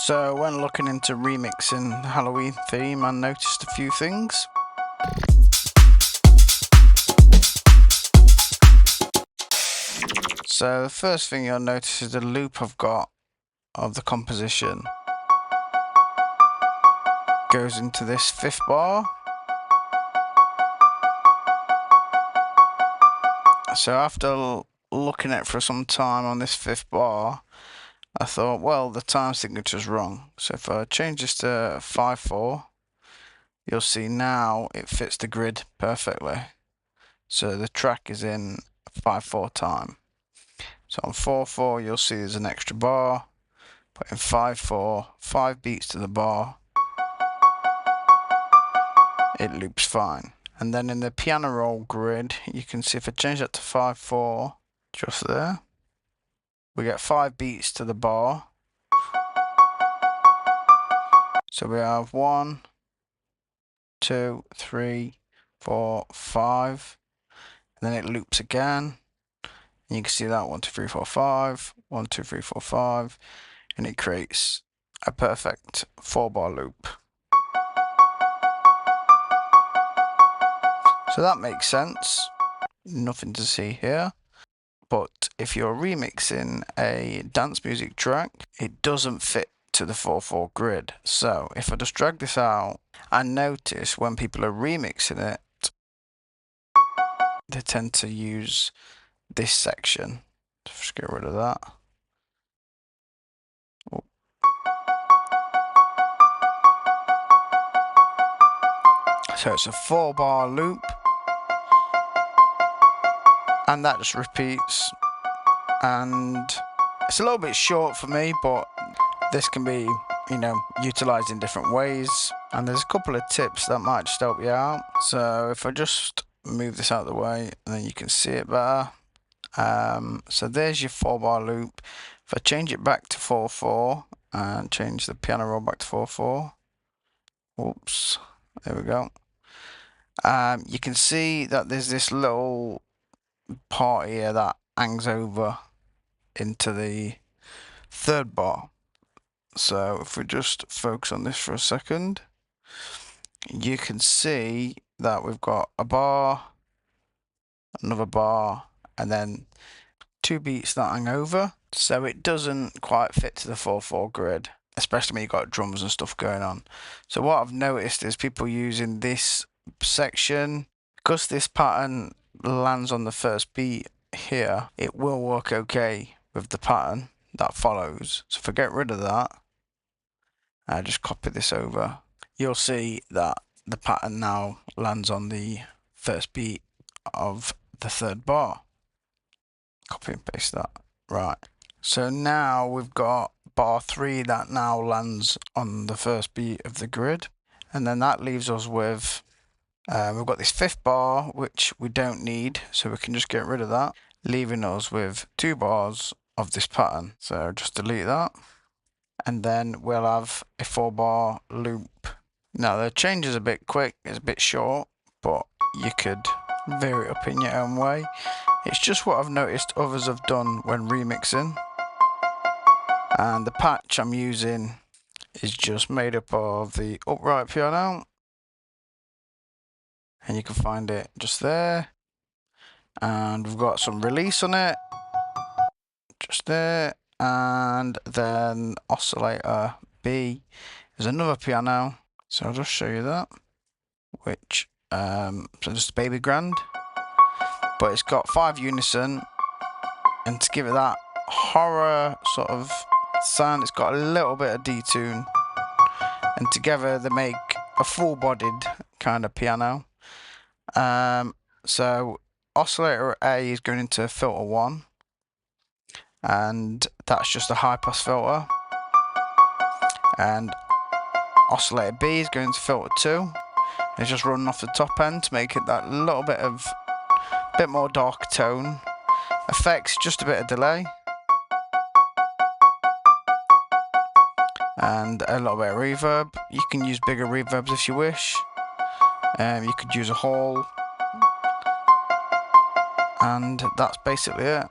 So when looking into remixing the Halloween theme, I noticed a few things. So the first thing you'll notice is the loop I've got of the composition goes into this fifth bar. So after looking at it for some time on this fifth bar, I thought, well, the time signature's wrong. So if I change this to 5/4, you'll see now it fits the grid perfectly. So the track is in 5/4 time. So on 4/4, you'll see there's an extra bar, but in 5/4, 5 beats to the bar, it loops fine. And then in the piano roll grid, you can see if I change that to 5/4, just there, we get 5 beats to the bar. So we have 1, 2, 3, 4, 5, and then it loops again. And you can see that 1, 2, 3, 4, 5, 1, 2, 3, 4, 5, and it creates a perfect 4-bar loop. So that makes sense. Nothing to see here. But if you're remixing a dance music track, it doesn't fit to the 4/4 grid. So if I just drag this out, I notice when people are remixing it, they tend to use this section. Just get rid of that. Oh. So it's a 4-bar loop, and that just repeats, and it's a little bit short for me, but this can be, utilized in different ways, and there's a couple of tips that might just help you out. So if I just move this out of the way, and then you can see it better. So there's your 4-bar loop. If I change it back to 4/4 and change the piano roll back to 4/4, whoops, there we go. You can see that there's this little part here that hangs over into the 3rd bar. So if we just focus on this for a second, you can see that we've got a bar, another bar, and then 2 beats that hang over. So it doesn't quite fit to the 4/4 grid, especially when you've got drums and stuff going on. So what I've noticed is people using this section, because this pattern lands on the first beat here, it will work okay with the pattern that follows. So if I get rid of that, I just copy this over, you'll see that the pattern now lands on the first beat of the 3rd bar. Copy and paste that. Right. So now we've got bar 3 that now lands on the first beat of the grid. And then that leaves us with, we've got this 5th bar, which we don't need, so we can just get rid of that, leaving us with 2 bars of this pattern. So just delete that. And then we'll have a 4-bar loop. Now the change is a bit quick, it's a bit short, but you could vary it up in your own way. It's just what I've noticed others have done when remixing. And the patch I'm using is just made up of the upright piano. And you can find it just there. And we've got some release on it, just there. And then oscillator B is another piano. So I'll just show you that, which, so just a baby grand, but it's got 5 unison, and to give it that horror sort of sound, it's got a little bit of detune, and together they make a full-bodied kind of piano. So oscillator A is going into filter 1, and that's just a high-pass filter, and oscillator B is going to filter 2. It's just running off the top end to make it that little bit more dark tone. Effects, just a bit of delay. And a little bit of reverb. You can use bigger reverbs if you wish. You could use a hall. And that's basically it.